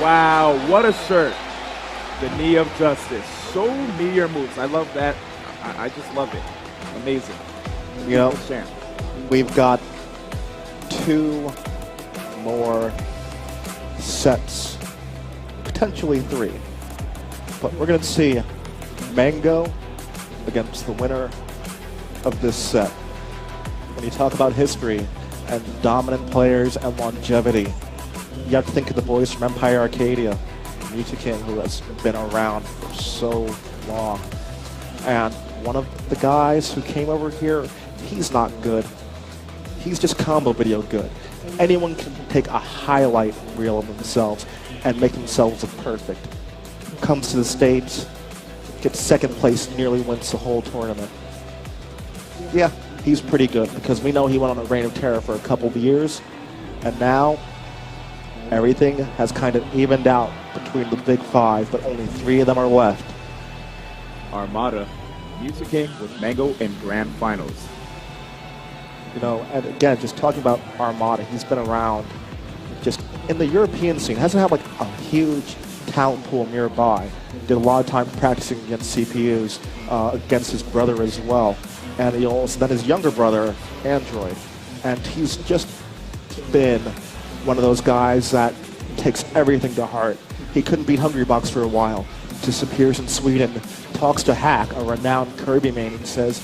Wow, what a shirt. The knee of justice. Show me your moves. I love that. I just love it. Amazing. You know, we've got 2 more sets, potentially 3. But we're going to see Mango against the winner of this set. When you talk about history and dominant players and longevity, you have to think of the boys from Empire Arcadia, Mew2King, who has been around for so long. And one of the guys who came over here, he's not good. He's just combo video good. Anyone can take a highlight reel of themselves and make themselves look perfect. Comes to the States, gets 2nd place, nearly wins the whole tournament. Yeah, he's pretty good because we know he went on a reign of terror for a couple of years, and now everything has kind of evened out between the big 5, but only 3 of them are left. Armada, Mew2King with Mango in Grand Finals. You know, and again, just talking about Armada, he's been around just in the European scene. Hasn't had like a huge talent pool nearby. Did a lot of time practicing against CPUs, against his brother as well. And he also, then his younger brother, Android. And he's just been one of those guys that takes everything to heart. He couldn't beat Hungrybox for a while. Disappears in Sweden, talks to Hack, a renowned Kirby main, and says,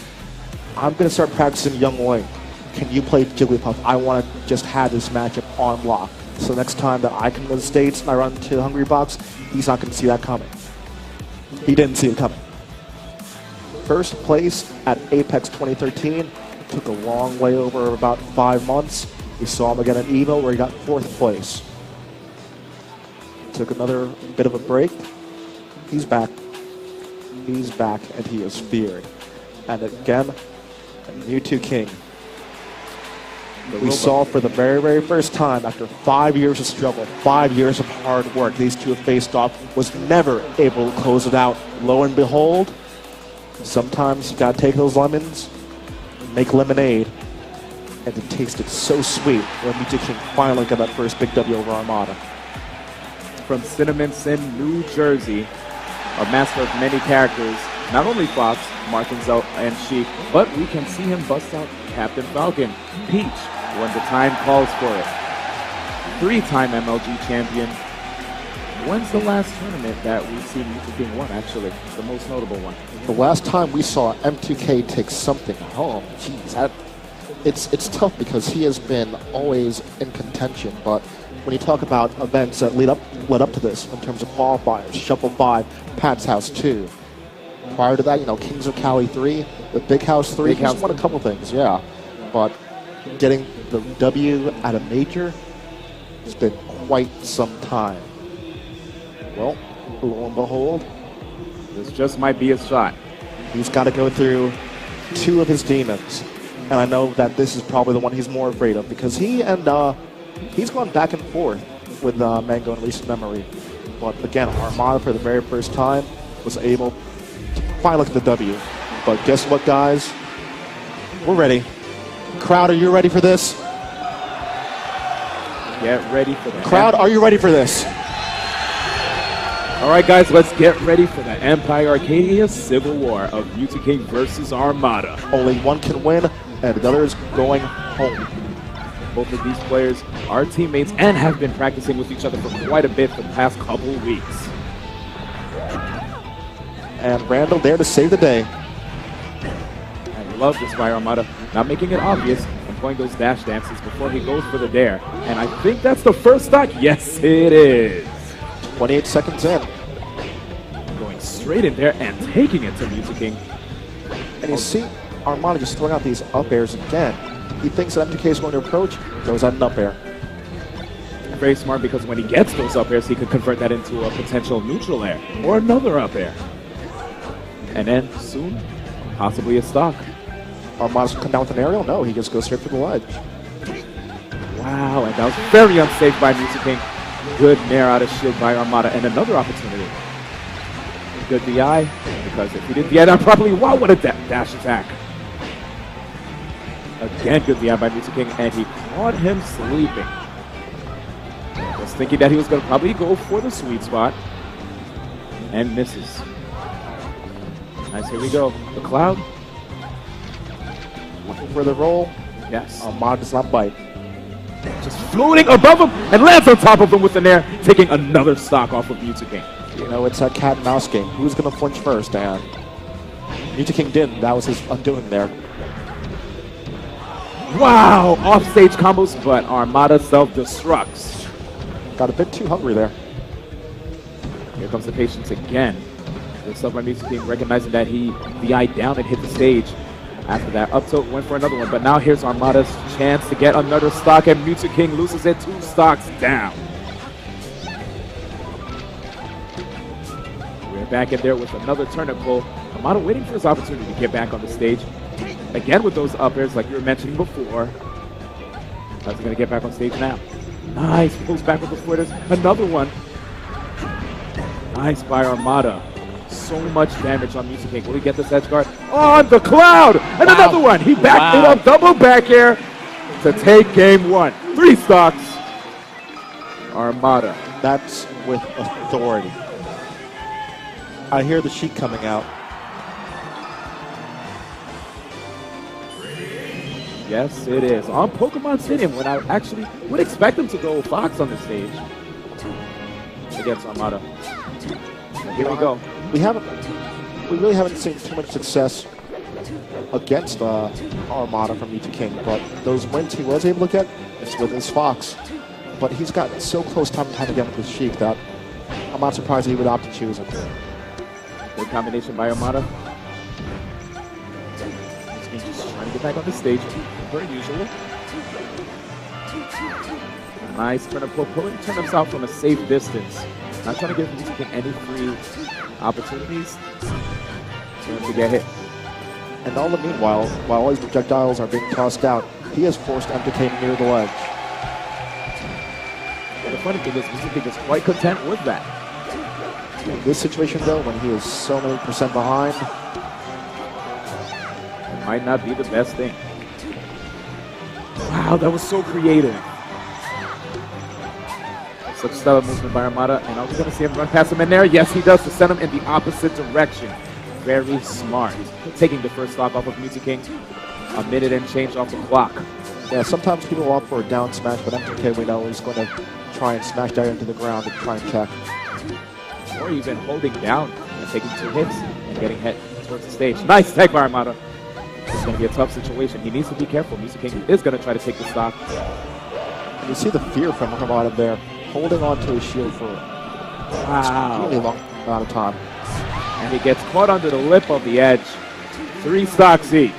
I'm going to start practicing Young Link. Can you play Jigglypuff? I want to just have this matchup on lock. So next time that I come to the States and I run to Hungrybox, he's not going to see that coming. He didn't see it coming. 1st place at Apex 2013. Took a long way over about 5 months. We saw him again at EVO where he got 4th place. Took another bit of a break. He's back. He's back and he is feared. And again, Mew2King. We saw for the very, very first time after 5 years of struggle, 5 years of hard work, these two have faced off, was never able to close it out. Lo and behold, sometimes you gotta take those lemons, make lemonade, and it tasted so sweet when Mew2King finally got that first big W over Armada. From Cinnamon Sin, New Jersey, a master of many characters, not only Fox, Martinzel, and Sheik, but we can see him bust out Captain Falcon, Peach, when the time calls for it. 3-time MLG champion. When's the last tournament that we've seen Mew2King won, actually? The most notable one. The last time we saw M2K take something home, geez, it's tough because he has been always in contention, but when you talk about events that led up to this in terms of qualifiers, Shuffle 5, Pat's House 2. Prior to that, you know, Kings of Cali 3, the Big House 3, he's won a couple things, yeah. But getting the W at a major has been quite some time. Well, lo and behold, this just might be a shot. He's got to go through 2 of his demons. And I know that this is probably the one he's more afraid of because he's gone back and forth with Mango in recent memory. But again, Armada for the very first time was able to finally get the W. But guess what, guys? We're ready. Crowd, are you ready for this? Get ready for that. Crowd, are you ready for this? All right, guys, let's get ready for the Empire Arcadia Civil War of Mew2King versus Armada. Only one can win, and the other is going home. Both of these players are teammates and have been practicing with each other for quite a bit for the past couple weeks. And Randall there to save the day. I love this by Armada, not making it obvious and playing those dash dances before he goes for the dare. And I think that's the first stock. Yes, it is. 28 seconds in. Going straight in there and taking it to Mew2King. And you see Armada just throwing out these up airs again. He thinks that M2K is going to approach, throws out an up air. Very smart because when he gets those up airs, he could convert that into a potential neutral air or another up air. And then soon, possibly a stock. Armada's come down with an aerial? No, he just goes straight for the ledge. Wow, and that was very unsafe by Mew2King. Good nair out of shield by Armada, and another opportunity. Good DI, because if he didn't DI that properly, wow, what a dash attack. Again, good DI by Mew2King, and he caught him sleeping. Just thinking that he was going to probably go for the sweet spot. And misses. Nice, here we go. The Cloud. Looking for the roll. Yes. Armada does not bite. Just floating above him and lands on top of him with the nair, taking another stock off of Mew2King. You know, it's a cat and mouse game. Who's going to flinch first? And Mew2King didn't. That was his undoing there. Wow! Offstage combos, but Armada self-destructs. Got a bit too hungry there. Here comes the patience again. Looks up by Mew2King, recognizing that he VI'd down and hit the stage. After that, up tilt went for another one, but now here's Armada's chance to get another stock, and Mew2King loses it 2 stocks down. We're back in there with another turnip pull. Armada waiting for his opportunity to get back on the stage. Again with those up airs like you were mentioning before. How's he going to get back on stage now? Nice, pulls back with the footers. Another one. Nice by Armada. So much damage on Mew2King. Will he get this edge guard? On the Cloud! And another one! He backed it up, double back air to take game 1. 3 stocks. Armada. That's with authority. I hear the sheet coming out. Yes, it is. On Pokemon Stadium, when I actually would expect him to go Fox on the stage against Armada. And here we go. We really haven't seen too much success against Armada from Mew2King, but those wins he was able to get is with his Fox. But he's gotten so close time and time again with his Sheik that I'm not surprised he would opt to choose him. Good combination by Armada. He's just trying to get back on the stage, per usual. Nice turn of pull, pulling turnips out from a safe distance. Not trying to give Mew2King any free opportunities for him to get hit. And all the meanwhile, while all these projectiles are being tossed out, he has forced MLGAnaheim near the ledge. And the funny thing is, Mew2King is quite content with that. In this situation, though, when he is so many percent behind, it might not be the best thing. Wow, that was so creative. Such stellar movement by Armada, and are we going to see him run past him in there? Yes, he does, to send him in the opposite direction. Very smart. Taking the first stock off of Mew2King. A minute and change off the clock. Yeah, sometimes people opt for a down smash, but MLGAnaheim we know is going to try and smash that into the ground and try and check. Or even holding down and taking 2 hits and getting hit towards the stage. Nice tag by Armada. It's going to be a tough situation. He needs to be careful. Mew2King is going to try to take the stock. And you see the fear from Armada there, holding on to his shield for a really long amount of time. And he gets caught under the lip of the edge. 3 stocks each.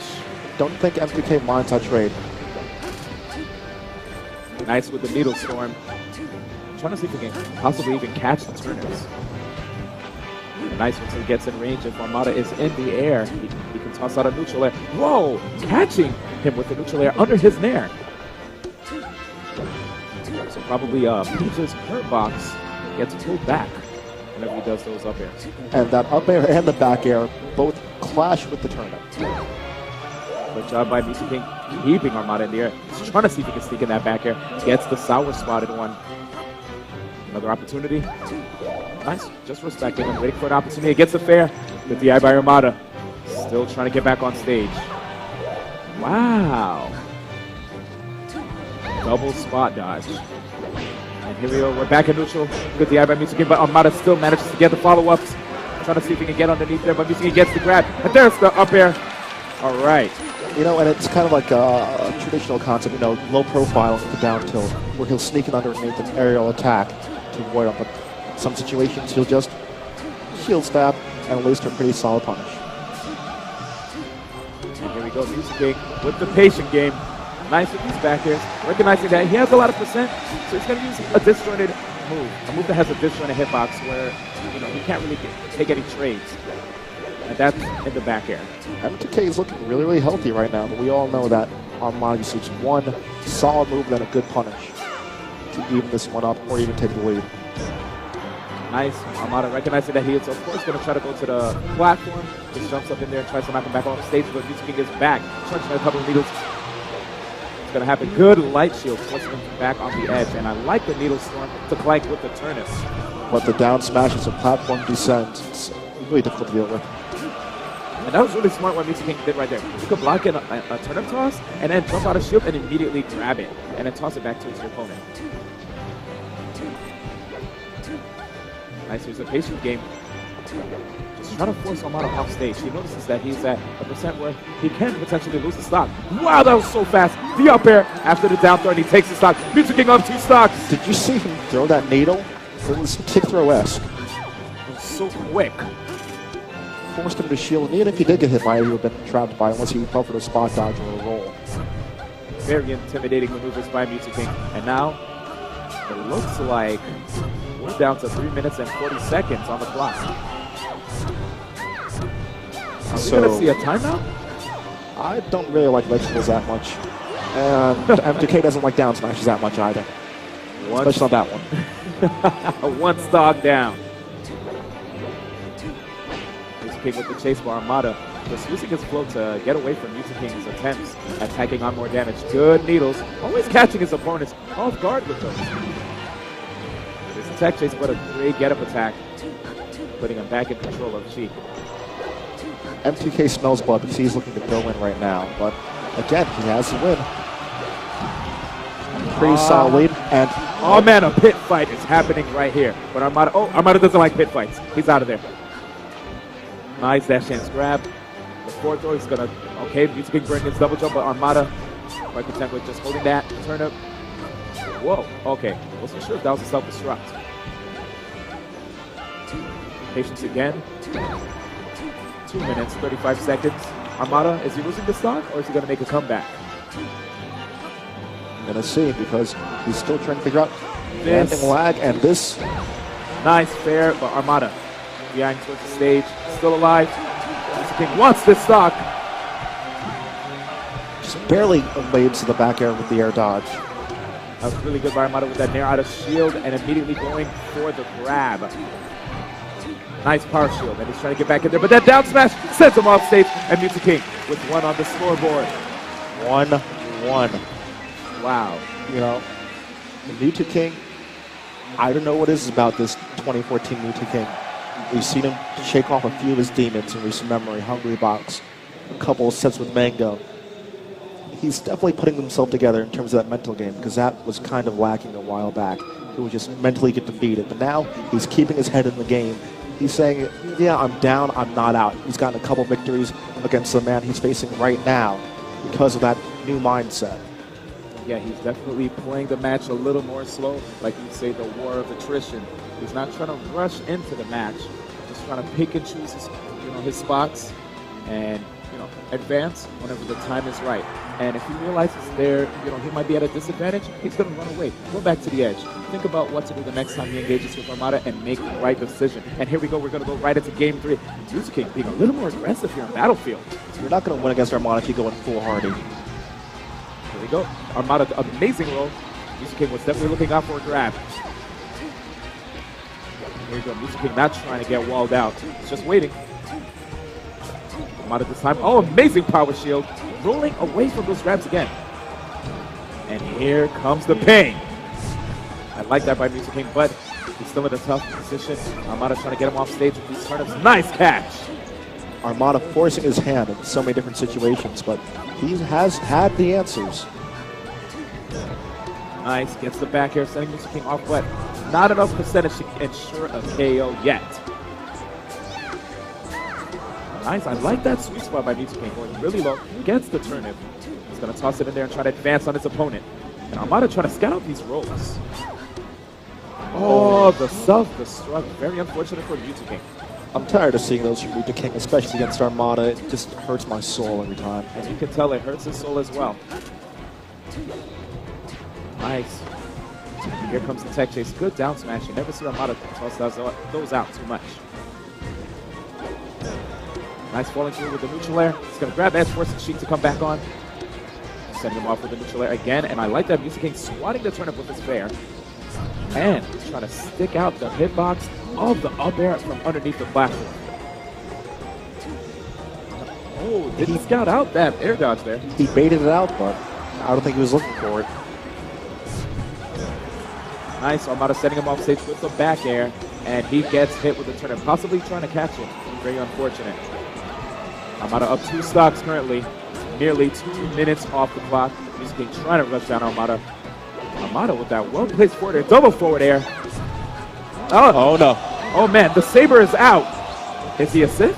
Don't think MLGAnaheim minds that trade. Nice with the Needle Storm. Trying to see if he can possibly even catch the turnips. Nice once he gets in range. If Armada is in the air, he can toss out a neutral air. Whoa! Catching him with the neutral air under his nair. So probably Peach's hurt box gets pulled back whenever he does those up airs. And that up air and the back air both clash with the turnip. Good job by Mew2King, keeping Armada in the air. He's trying to see if he can sneak in that back air. Gets the sour spotted one. Another opportunity. Nice. Just respecting him. Waiting for an opportunity. Gets the fair. Good DI by Armada. Still trying to get back on stage. Wow. Double spot dodge. And here we go. We're back in neutral. Good DI by Mew2King, but Armada still manages to get the follow-ups. Trying to see if he can get underneath there, but Mew2King gets the grab. And there's the up air. All right. You know, and it's kind of like a traditional concept, you know, low profile with the down tilt, where he'll sneak in underneath an aerial attack to avoid him. But in some situations, he'll just shield stab and at least a pretty solid punish. And here we go, Mew2King with the patient game. Nice with these back airs, recognizing that he has a lot of percent, so he's going to use a disjointed move. A move that has a disjointed hitbox where, you know, he can't really take any trades. And that's in the back air. ML2K is looking really, really healthy right now, but we all know that Armada just needs one solid move and a good punish to even this one up or even take the lead. Nice. Armada recognizing that he is, of course, going to try to go to the platform. Just jumps up in there and tries to knock him back on stage, but Mew2King is back. Charging a couple of needles. It's going to happen. Good light shield, forcing him back on the edge. And I like the needle storm to Clank with the turnips. But the down smash is a platform descent. It's really difficult to deal with. And that was really smart what Mew2King did right there. You could block in a turnip toss and then jump out of shield and immediately grab it. And then toss it back towards your opponent. Nice, here's a patient game. Just trying to force Armada off stage. He notices that he's at a percent where he can potentially lose the stock. Wow, that was so fast. The up air after the down throw, and he takes the stock. Mew2King up 2 stocks. Did you see him throw that needle? It was kick throw-esque. It was so quick. Forced him to shield, and even if he did get hit by it, he would have been trapped by it unless he fell for a spot dodge or a roll. Very intimidating maneuvers by Mew2King. And now, it looks like we're down to 3 minutes and 40 seconds on the clock. Are we going to see a timeout? I don't really like vegetables that much. And M2K doesn't like down smashes that much either. Especially on that one. 1 stock down. Mew2King with the chase by Armada. Just using his flow to get away from Mew2King's attempts at tacking on more damage. Good needles. Always catching his opponents off guard with those. This attack chase, but a great get-up attack. Putting him back in control of Chi. M2K smells blood because he's looking to go in right now. But again, he has the win. Pretty solid lead. And oh man, a pit fight is happening right here. But Armada doesn't like pit fights. He's out of there. Nice dash chance grab. The forward throw is gonna okay. Mew2King bring his double jump, but Armada quite content with just holding that turnip. Whoa. Okay. Wasn't sure if that was a self-destruct. Patience again. 2 minutes, 35 seconds. Armada, is he losing the stock or is he going to make a comeback? I'm going to see because he's still trying to figure out this lag and this. Nice, fair, but Armada behind towards the stage, still alive. Mew2King wants this stock. Just barely evades to the back air with the air dodge. That was really good by Armada with that nair out of shield and immediately going for the grab. Nice power shield, and he's trying to get back in there, but that down smash sends him off stage, and Mew2King with 1 on the scoreboard. 1-1. Wow. You know, Mew2King, I don't know what is about this 2014 Mew2King. We've seen him shake off a few of his demons in recent memory, Hungry Box, a couple of sets with Mango. He's definitely putting himself together in terms of that mental game, because that was kind of lacking a while back. He would just mentally get defeated, but now he's keeping his head in the game. He's saying, yeah, I'm down, I'm not out. He's gotten a couple victories against the man he's facing right now because of that new mindset. Yeah, he's definitely playing the match a little more slow, like you say, the war of attrition. He's not trying to rush into the match, just trying to pick and choose his spots and advance whenever the time is right. And if he realizes he might be at a disadvantage, he's going to run away. Go back to the edge. Think about what to do the next time he engages with Armada and make the right decision. And here we go. We're going to go right into Game 3. Mew2King being a little more aggressive here on Battlefield. You're not going to win against Armada if you go in full Hardy. Here we go. Armada, amazing roll. Mew2King was definitely looking out for a grab. Here we go. Mew2King not trying to get walled out. He's just waiting. Armada this time. Oh, amazing power shield. Rolling away from those grabs again. And here comes the pain. I like that by Mew2King, but he's still in a tough position. Armada trying to get him off stage with these turnips. Nice catch. Armada forcing his hand in so many different situations, but he has had the answers. Nice. Gets the back air, sending Mew2King off, but not enough percentage to ensure a KO yet. Nice. I like that sweet spot by Mew2King, going really low. Gets the turnip. He's going to toss it in there and try to advance on his opponent. And Armada trying to scout out these rolls. Oh, the self-destruct. Very unfortunate for Mew2King. I'm tired of seeing those from Mew2King, especially against Armada. It just hurts my soul every time. And you can tell it hurts his soul as well. Nice. Here comes the tech chase. Good down smash. You never see Armada toss those out too much. Nice falling through with the neutral air. He's going to grab edge, forcing Sheik to come back on. Send him off with the neutral air again. And I like that Mew2King swatting the turnip with his fair. And trying to stick out the hitbox of the up air from underneath the platform. Oh, didn't scout out that air dodge there. He baited it out, but I don't think he was looking for it. Nice. Armada setting him off stage with the back air, and he gets hit with the turn, possibly trying to catch it. Very unfortunate. Armada up 2 stocks currently. Nearly 2 minutes off the clock. Mew2King trying to rush down Armada. Armada with that well-placed forward air, double forward air. Oh no. Oh man, the Saber is out. Is he a Sith?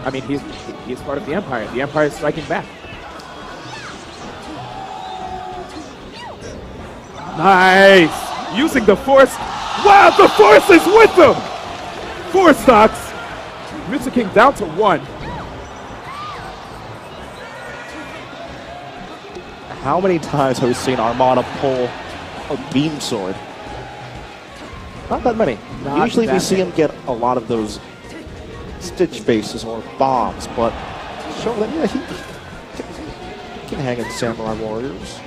I mean, he's part of the Empire. The Empire is striking back. Nice! Using the Force. Wow, the Force is with him! 4 stocks. Mew2King down to 1. How many times have we seen Armada pull a beam sword? Not that many. Not Usually that we see many. him get a lot of those stitch faces or bombs, but show that, yeah, he can hang in Samurai Warriors.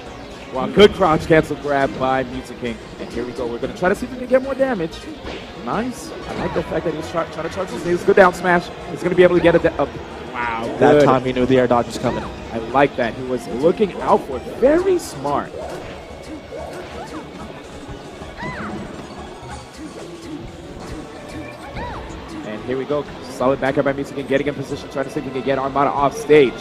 Wow, good crouch cancel grab by Mew2King. And here we go. We're going to try to see if we can get more damage. Nice. I like the fact that he's trying to charge his knees. Good down smash. He's going to be able to get a wow. That Good. time he knew the air dodge was coming. I like that. He was looking out for it. Very smart. And here we go. Solid back air by Mew2King, getting in position, trying to see if he can get Armada off stage.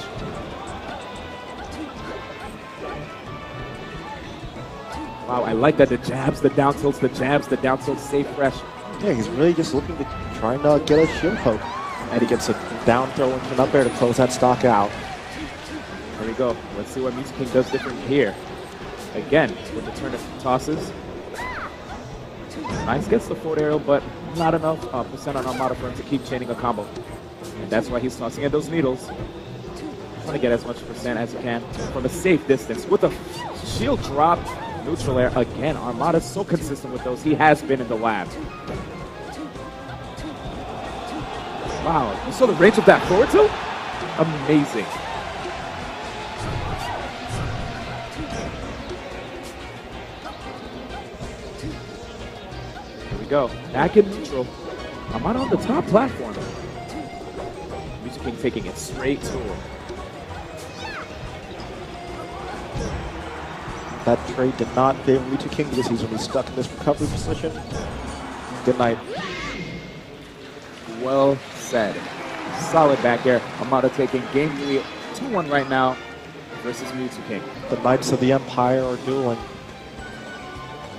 Wow, I like that. The jabs, the down tilts, the jabs, the down tilts, stay fresh. Yeah, he's really just looking to try and get a shield poke. And he gets a down throw into an up air to close that stock out. There we go. Let's see what Mew2King does different here. Again, with the turn of tosses. Nice, gets the forward aerial, but not enough percent on Armada for him to keep chaining a combo. And that's why he's tossing in those needles. Trying to get as much percent as he can from a safe distance. With a shield drop, neutral air. Again, Armada's so consistent with those. He has been in the lab. Wow, you saw the range of that forward tilt? Amazing. Here we go. Back in neutral. Armada on the top platform. Mew2King taking it straight to him. That trade did not favor Mew2King because he's going to be stuck in this recovery position. Good night. Well said. Solid back air. Armada taking game 3, 2-1 right now versus Mew2King. The Knights of the Empire are dueling.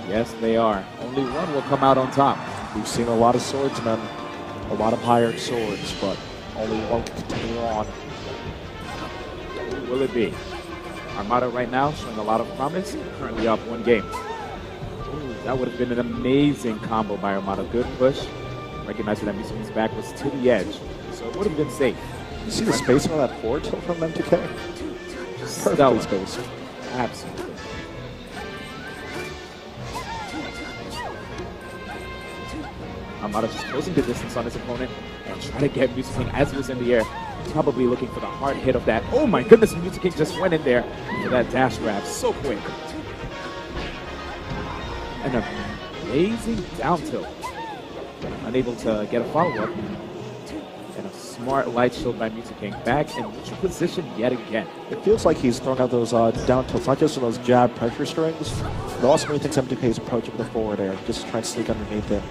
Yes, they are. Only one will come out on top. We've seen a lot of swordsmen, a lot of hired swords, but only one can continue on. Who will it be? Armada right now showing a lot of promise. Currently up 1 game. Ooh, that would have been an amazing combo by Armada. Good push. Recognizing that Mew2King's back was to the edge, so it would have been safe. You see the spacing on that forward tilt from M2K? Perfectly spaced. Absolutely. Armada just closing the distance on his opponent and trying to get Mew2King as he was in the air. Probably looking for the hard hit of that. Oh my goodness, Mew2King just went in there for that dash grab so quick. An amazing down tilt. Unable to get a follow-up. And a smart light shield by Mew2King. Back in neutral position yet again. It feels like he's throwing out those down tilts, not just on those jab pressure strings, but also when he thinks M2K is approaching with the forward air, just trying to sneak underneath it.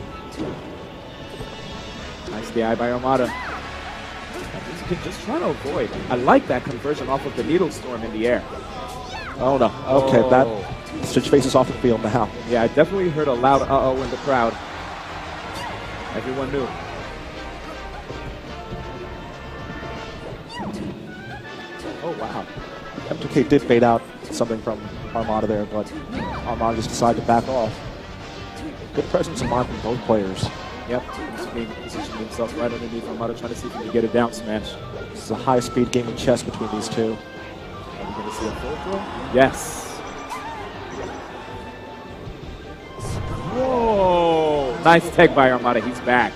Nice DI by Armada. Mew2King just trying to avoid. I like that conversion off of the needle storm in the air. Oh no. Okay, that switch faces off the field now. Yeah, I definitely heard a loud uh-oh in the crowd. Everyone knew. Oh, wow. M2K did fade out something from Armada there, but Armada just decided to back off. Good presence of mind from both players. Yep, Mew2King positioning himself right underneath Armada, trying to see if he can get a down smash. This is a high-speed game of chess between these two. Are we going to see a full throw? Yes. Whoa! Nice tech by Armada. He's back.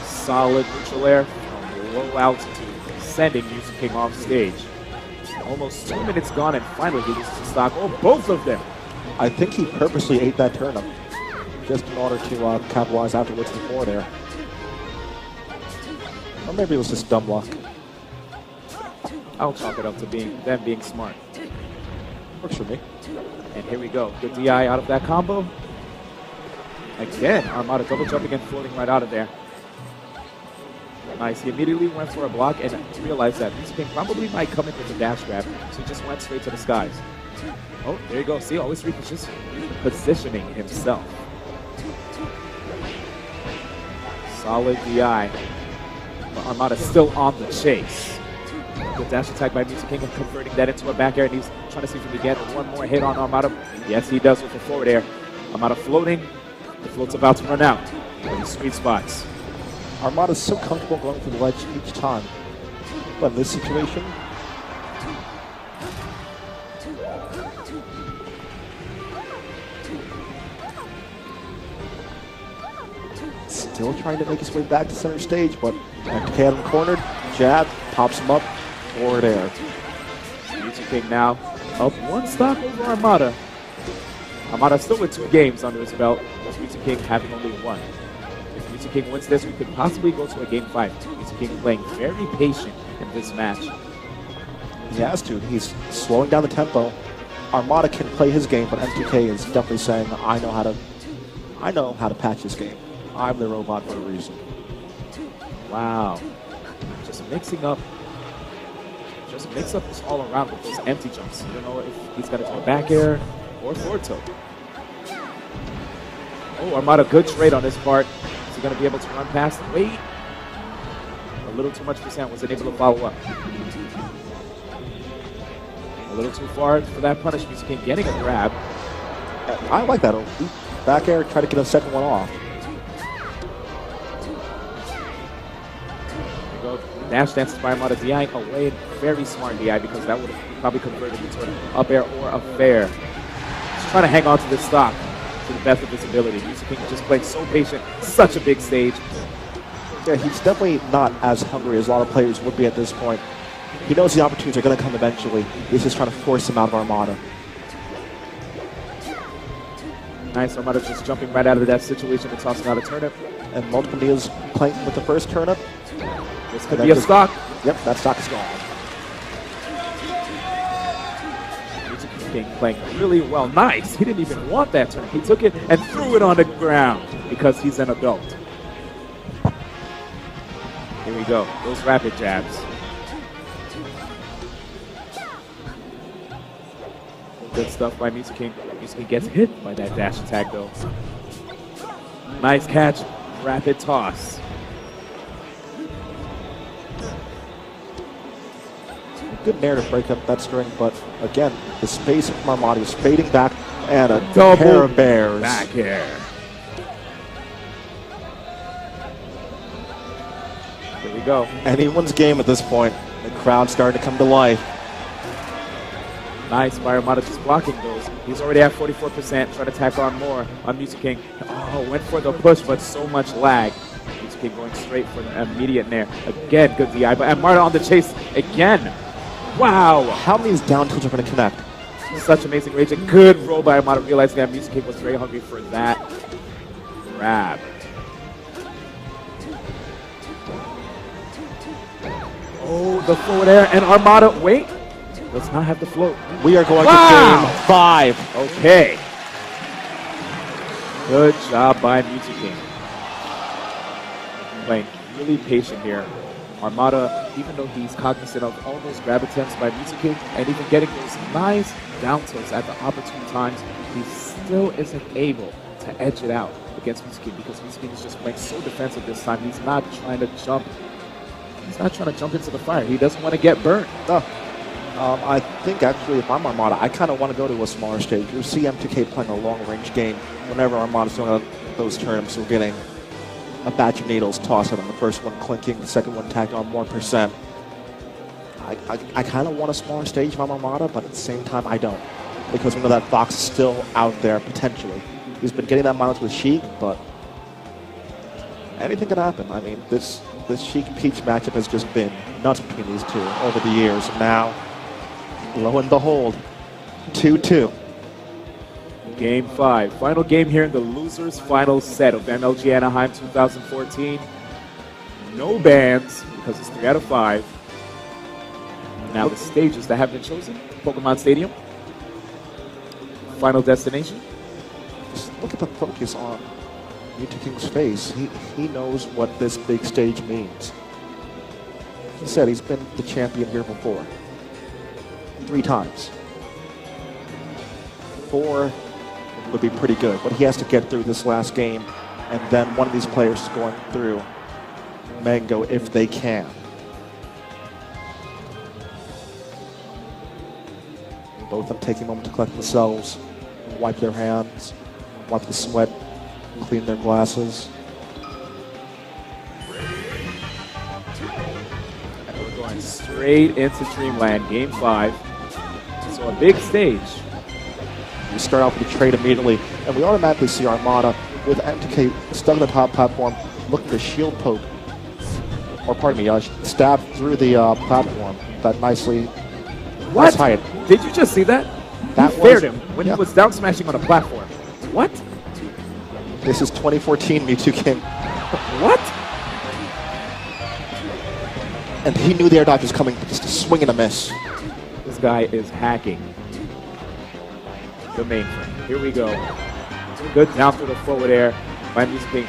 Solid neutral air from low altitude, sending Mew2King off stage. Almost 2 minutes gone, and finally he loses to stock. Oh, both of them! I think he purposely ate that turnip just in order to capitalize afterwards before there. Or maybe it was just dumb luck. I'll chalk it up to them being smart. Works for me. And here we go. Good DI out of that combo. Again, Armada double jumping and floating right out of there. Nice. He immediately went for a block and realized that Mew2King probably might come in with a dash grab, so he just went straight to the skies. Oh, there you go. See, always positioning himself. Solid DI. But Armada still on the chase. The dash attack by Mew2King and converting that into a back air, and he's trying to see if he can get one more hit on Armada. Yes, he does with the forward air. Armada floating. The float's about to run out. These sweet spots. Armada's so comfortable going for the ledge each time. But in this situation, still trying to make his way back to center stage, but MLGAnaheim had him cornered, jab, pops him up, forward air. Mew2King now up one stock over Armada. Armada still with 2 games under his belt, with Mew2King having only 1. If Mew2King wins this, we could possibly go to a game 5. Mew2King playing very patient in this match. He has to. He's slowing down the tempo. Armada can play his game, but MLGAnaheim is definitely saying, I know how to patch this game. I'm the robot for a reason. Wow. Just mix up this all around with those empty jumps. You don't know if he's going to do a back air or forward tilt. Oh, Armada, good trade on this part. Is he going to be able to run past? Wait. A little too much percent. Wasn't able to follow up. A little too far for that punish. Mew2King getting a grab. I like that. Back air, try to get a second one off. There we go. Dash dances by Armada, DI away. Very smart DI, because that would have probably converted into an up air or a fair. Just trying to hang on to this stock to the best of his ability. Mew2King just playing so patient. Such a big stage. Yeah, he's definitely not as hungry as a lot of players would be at this point. He knows the opportunities are going to come eventually. He's just trying to force him out of Armada. Nice, Armada just jumping right out of that situation and tossing out a turnip. And multiple Neos playing with the first turnip. This could be a stock. Yep, that stock is gone. Mew2King playing really well. Nice. He didn't even want that turnip. He took it and threw it on the ground because he's an adult. Here we go. Those rapid jabs. Good stuff by Mew2King. Mew2King gets hit by that dash attack though. Nice catch. Rapid toss. Good nair to break up that string, but again, the space from Armada is fading back, and a double pair of bears. Back air. Here we go. Anyone's game at this point. The crowd's starting to come to life. Nice by Armada just blocking those. He's already at 44%. Trying to tack on more on Mew2King. Oh, went for the push, but so much lag. Mew2King going straight for the immediate nair. Again, good DI, but Armada on the chase again. Wow. How many of these down tilts are going to connect? Such amazing rage. A good roll by Armada, realizing that Mew2King was very hungry for that grab. Oh, the forward air, and Armada, wait. Let's not have the float. We are going to game 5. Okay. Good job by Mew2King. Playing really patient here. Armada, even though he's cognizant of all those grab attempts by Mew2King and even getting those nice down tilts at the opportune times, he still isn't able to edge it out against Mew2King because Mew2King is just playing so defensive this time. He's not trying to jump. He's not trying to jump into the fire. He doesn't want to get burnt. No. I think actually if I'm Armada, I kind of want to go to a smaller stage. You see MLGAnaheim playing a long-range game. Whenever Armada's doing those turnips, we're getting a batch of needles tossed at him. The first one clinking, the second one tacked on more percent. I kind of want a smaller stage if I'm Armada, but at the same time, I don't. Because we know that Fox is still out there, potentially. He's been getting that mileage with Sheik, but anything can happen. I mean, this Sheik-Peach matchup has just been nuts between these two over the years. And now, lo and behold, 2-2. Game 5. Final game here in the losers final set of MLGAnaheim 2014. No bans because it's 3 out of 5. Now the stages that have been chosen, Pokemon Stadium, Final Destination. Just look at the focus on Mew2King's face. He knows what this big stage means. He said he's been the champion here before. 3 times. 4 would be pretty good, but he has to get through this last game, and then one of these players is going through Mango if they can. Both of them taking a moment to collect themselves, wipe their hands, wipe the sweat, clean their glasses. And we're going straight into Dreamland, Game 5. So a big stage. We start off with a trade immediately, and we automatically see Armada with MTK stuck on the top platform, looking to shield poke, or pardon me, stab through the platform that nicely. What? Nice. Did you just see that? That he fared him when he was down smashing on a platform. What? This is 2014 Mew2King. What? And he knew the air dodge was coming, just a swing and a miss. This guy is hacking the mainframe. Here we go. Good down through the forward air by Mew2King.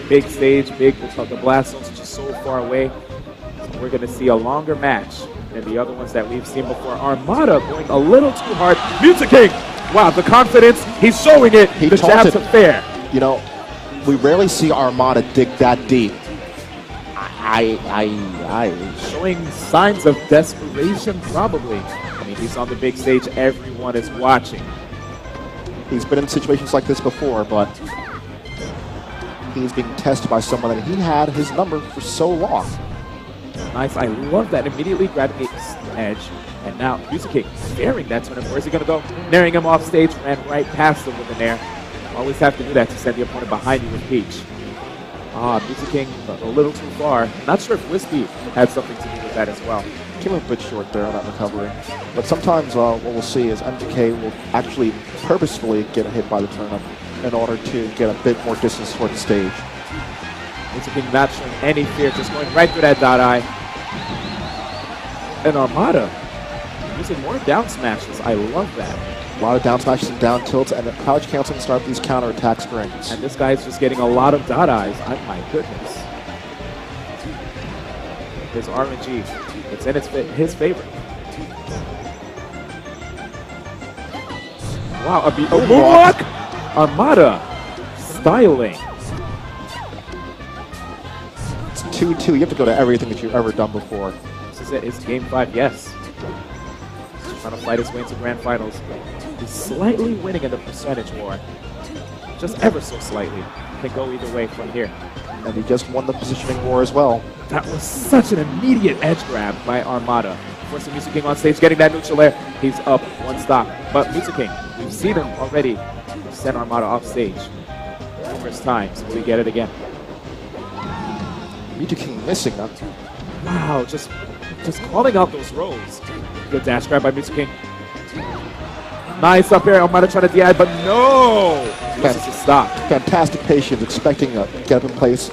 Big stage, the blast zones are just so far away. So we're going to see a longer match than the other ones that we've seen before. Armada going a little too hard. Mew2King! Wow, the confidence, he's showing it. The jabs are fair. You know, we rarely see Armada dig that deep. Showing signs of desperation, probably. I mean, he's on the big stage. Everyone is watching. He's been in situations like this before, but he's being tested by someone that he had his number for so long. Nice. I love that. Immediately grabbing the edge. And now Mew2King staring that turn. Where's he going to go? Naring him off stage. Ran right past him with an air. Always have to do that to send the opponent behind you with Peach. Mew2King a little too far. Not sure if Wispy had something to do with that as well. Came a bit short there on that recovery. But sometimes what we'll see is MLGAnaheim will actually purposefully get hit by the turnip in order to get a bit more distance toward the stage. Mew2King not showing any fear, just going right through that dot eye. And Armada using more down smashes. I love that. A lot of down smashes and down tilts, and the crouch canceling start these counter attack strings. And this guy's just getting a lot of dot eyes. Oh my goodness. His RNG, it's in his favor. Wow, a moonwalk! Armada styling. It's 2-2. You have to go to everything that you've ever done before. This is it. It's Game 5, yes. He's trying to fight his way into Grand Finals. He's slightly winning in the percentage war. Just ever so slightly. Can go either way from here. And he just won the positioning war as well. That was such an immediate edge grab by Armada. Forcing Mew2King on stage, getting that neutral air. He's up one stock. But Mew2King, we've seen him already send Armada off stage numerous times. Will he get it again? Mew2King missing that. Wow, just calling out those rolls. Good dash grab by Mew2King. Nice up air. Armada trying to DI, but no! This is a stop. Fantastic patience, expecting a get up in place.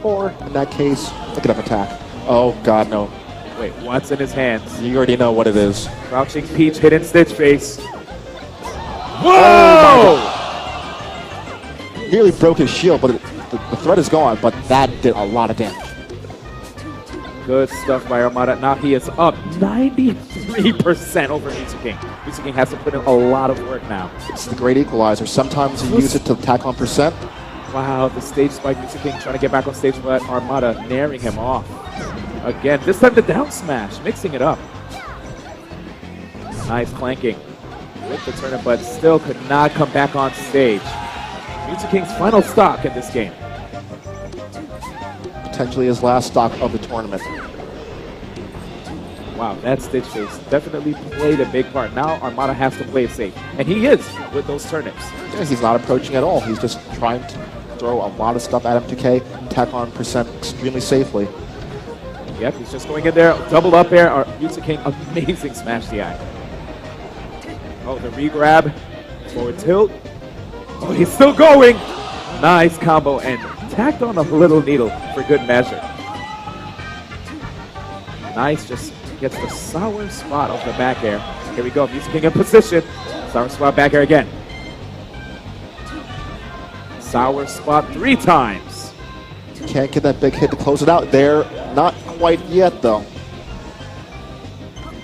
Or, in that case, a get up attack. Oh, God, no. Wait, what's in his hands? You already know what it is. Crouching Peach, hidden Stitch face. Whoa! Oh, nearly broke his shield, but the threat is gone, but that did a lot of damage. Good stuff by Armada. Now he is up 93% over Mew2King. Mew2King has to put in a lot of work now. It's the great equalizer. Sometimes you use it to tack on percent. Wow, the stage spike. Mew2King trying to get back on stage, but Armada naring him off. Again, this time the down smash, mixing it up. Nice clanking with the turnip, but still could not come back on stage. Mew2King's final stock in this game. Potentially his last stock of the tournament. Wow, that Stitch face definitely played a big part. Now Armada has to play it safe, and he is with those turnips. Yeah, he's not approaching at all. He's just trying to throw a lot of stuff at MLGAnaheim and tack on percent extremely safely. Yep, he's just going in there, double up air. Mew2King, amazing smash DI. Oh, the re-grab, forward tilt. Oh, he's still going. Nice combo and tacked on a little needle for good measure. Nice, just gets the sour spot off the back air. Here we go, Mew2King in position. Sour spot back air again. Sour spot 3 times. Can't get that big hit to close it out there. Not quite yet, though.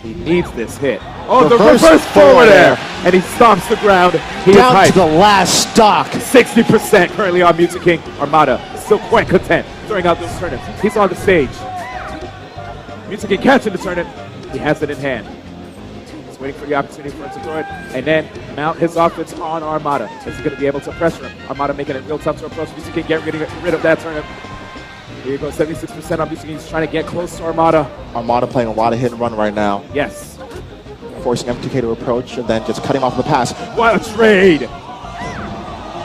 He needs this hit. Oh, the reverse forward air! And he stomps the ground. He Down is to the last stock. 60% currently on Mew2King. Armada still quite content throwing out those turnips. He's on the stage. Mew2King catching the turnip. He has it in hand. He's waiting for the opportunity for him to throw it and then mount his offense on Armada. Is he going to be able to pressure him? Armada making it real tough to approach. Mew2King getting rid of that turnip. Here you go, 76% on Mew2King. He's trying to get close to Armada. Armada playing a lot of hit and run right now. Yes. Forcing M2K to approach and then just cutting off the pass. What a trade!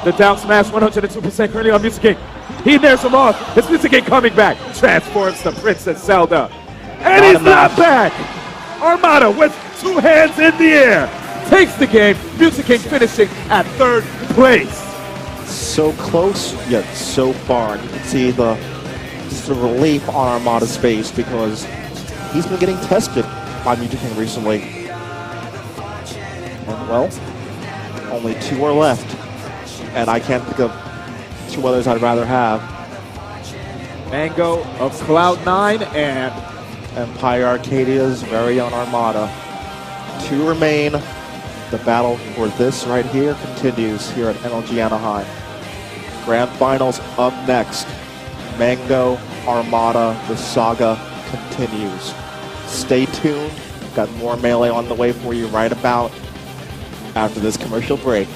The down smash, 102% currently on Mew2King. He nares him off. It's Mew2King coming back. Transforms the Princess Zelda. And he's not back! Armada with 2 hands in the air. Takes the game. Mew2King finishing at 3rd place. So close, yet so far. You can see the relief on Armada's face because he's been getting tested by Mew2King recently. And well, only 2 are left. And I can't think of 2 others I'd rather have. Mango of Cloud9 and Empire Arcadia's very own Armada. 2 remain. The battle for this right here continues here at MLGAnaheim. Grand Finals up next. Mango, Armada, the saga continues. Stay tuned. Got more Melee on the way for you right about after this commercial break.